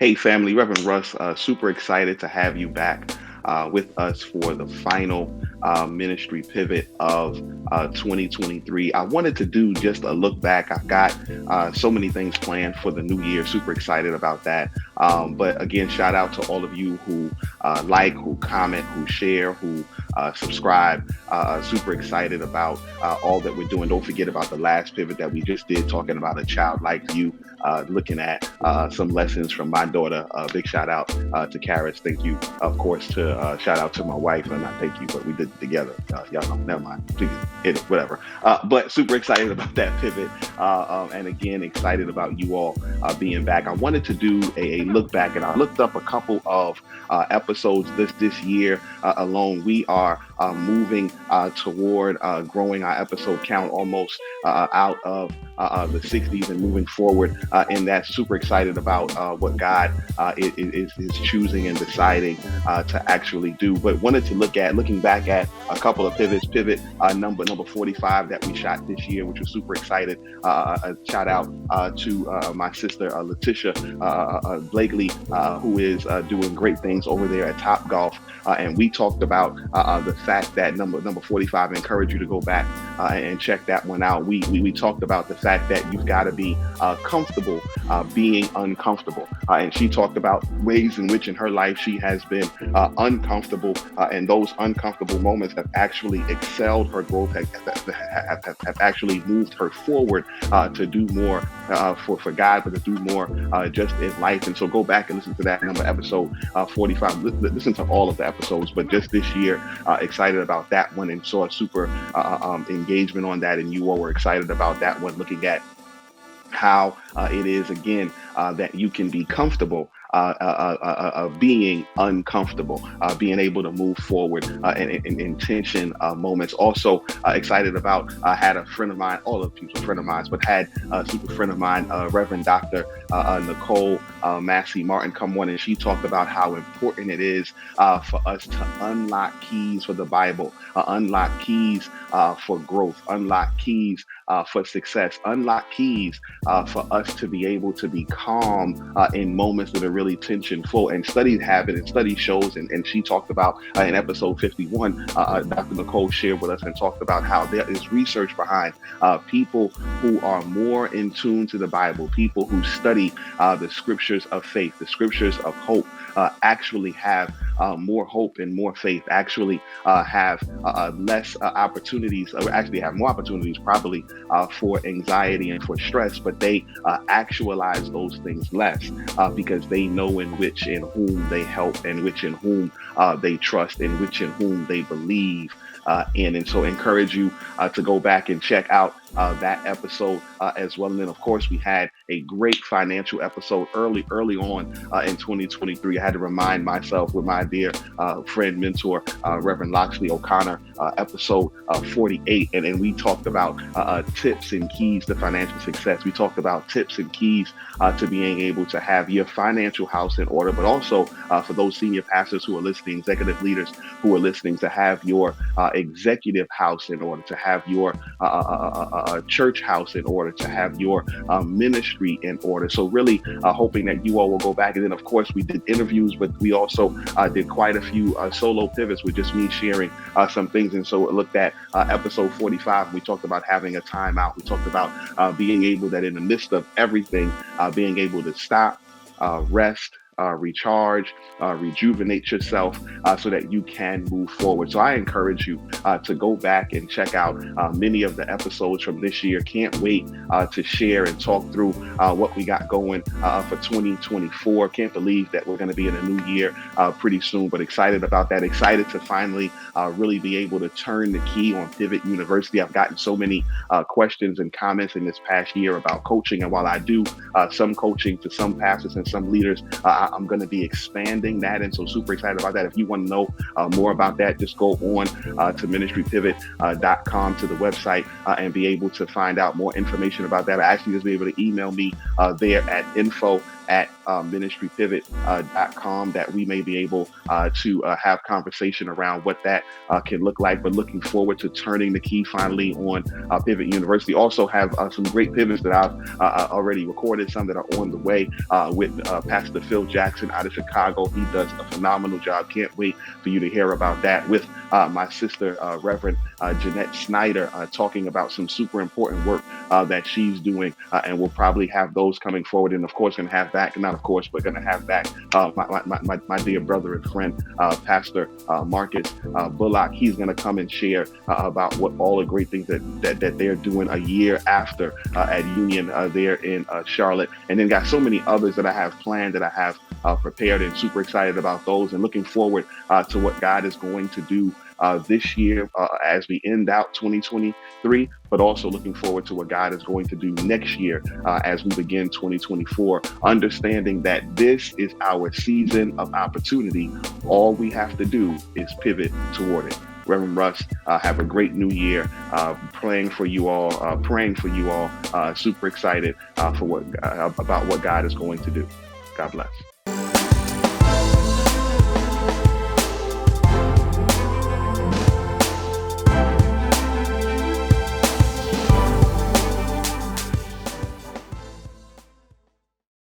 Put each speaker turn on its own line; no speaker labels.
Hey, family, Reverend Russ, super excited to have you back with us for the final ministry pivot of 2023. I wanted to do just a look back. I've got so many things planned for the new year. Super excited about that. But again, shout out to all of you who like, who comment, who share, who subscribe. Super excited about all that we're doing. Don't forget about the last pivot that we just did, talking about a childlike view, looking at some lessons from my daughter. Big shout out to Karis. Thank you, of course, to shout out to my wife, and not thank you, but we did it together. Y'all know, never mind. Please, whatever. But super excited about that pivot, and again, excited about you all being back. I wanted to do a look back, and I looked up a couple of episodes this year alone. We are moving toward growing our episode count almost out of the 60s and moving forward in that. Super excited about what God is choosing and deciding to actually do. But wanted to looking back at a couple of pivots. Pivot number 45 that we shot this year, which was super excited. A shout out to my sister Letitia Blakely, who is doing great things over there at Top Golf. And we talked about the fact that number 45. I encourage you to go back and check that one out. We talked about the fact that you've got to be comfortable being uncomfortable. And she talked about ways in which in her life she has been uncomfortable, and those uncomfortable moments have actually excelled her growth, have actually moved her forward to do more for God, but to do more just in life. And so go back and listen to that episode 45. Listen to all of the episodes, but just this year, excited about that one, and saw a super engagement on that, and you all were excited about that one, looking at how it is again that you can be comfortable being uncomfortable, being able to move forward in intention moments. Also excited about, had a friend of mine, all of people friend of mine, but had a super friend of mine, Reverend Dr. Nicole Massey Martin, come on, and she talked about how important it is for us to unlock keys for the Bible, unlock keys for growth, unlock keys for success, unlock keys for us to be able to be calm in moments that are really tensionful. And studies have it, and study shows, and she talked about in episode 51, Dr. Nicole shared with us and talked about how there is research behind people who are more in tune to the Bible, people who study the scriptures of faith, the scriptures of hope, actually have more hope and more faith, actually have less opportunities, or actually have more opportunities probably for anxiety and for stress, but they actualize those things less because they know in which in whom they help, and which in whom they trust, and which in whom they believe in. And so encourage you to go back and check out that episode as well. And then, of course, we had a great financial episode early on in 2023. I had to remind myself with my dear friend, mentor, Reverend Loxley O'Connor, episode 48. And we talked about tips and keys to financial success. We talked about tips and keys to being able to have your financial house in order, but also for those senior pastors who are listening, executive leaders who are listening, to have your executive house in order, to have your church house in order, to have your ministry in order. So really hoping that you all will go back. And then, of course, we did interviews, but we also did quite a few solo pivots with just me sharing some things. And so looked at episode 45. We talked about having a timeout. We talked about being able, that in the midst of everything, being able to stop, rest, recharge, rejuvenate yourself so that you can move forward. So I encourage you to go back and check out many of the episodes from this year. Can't wait to share and talk through what we got going for 2024. Can't believe that we're going to be in a new year pretty soon, but excited about that. Excited to finally really be able to turn the key on Pivot University. I've gotten so many questions and comments in this past year about coaching. And while I do some coaching to some pastors and some leaders, I'm going to be expanding that. And so super excited about that. If you want to know more about that, just go on to ministrypivot.com to the website and be able to find out more information about that. I actually just be able to email me there at info ministrypivot.com, that we may be able to have conversation around what that can look like. But looking forward to turning the key finally on Pivot University. Also have some great pivots that I've already recorded, some that are on the way with Pastor Phil Jackson out of Chicago. He does a phenomenal job. Can't wait for you to hear about that, with my sister, Reverend Jeanette Snyder, talking about some super important work that she's doing. And we'll probably have those coming forward. And of course, going to have back, not of course, but going to have back my dear brother and friend, Pastor Marcus Bullock. He's going to come and share about what all the great things that they're doing a year after at Union there in Charlotte. And then got so many others that I have planned, that I have prepared, and super excited about those, and looking forward to what God is going to do this year as we end out 2023, but also looking forward to what God is going to do next year as we begin 2024, understanding that this is our season of opportunity. All we have to do is pivot toward it. Reverend Russ, have a great new year. Praying for you all. Super excited for about what God is going to do. God bless.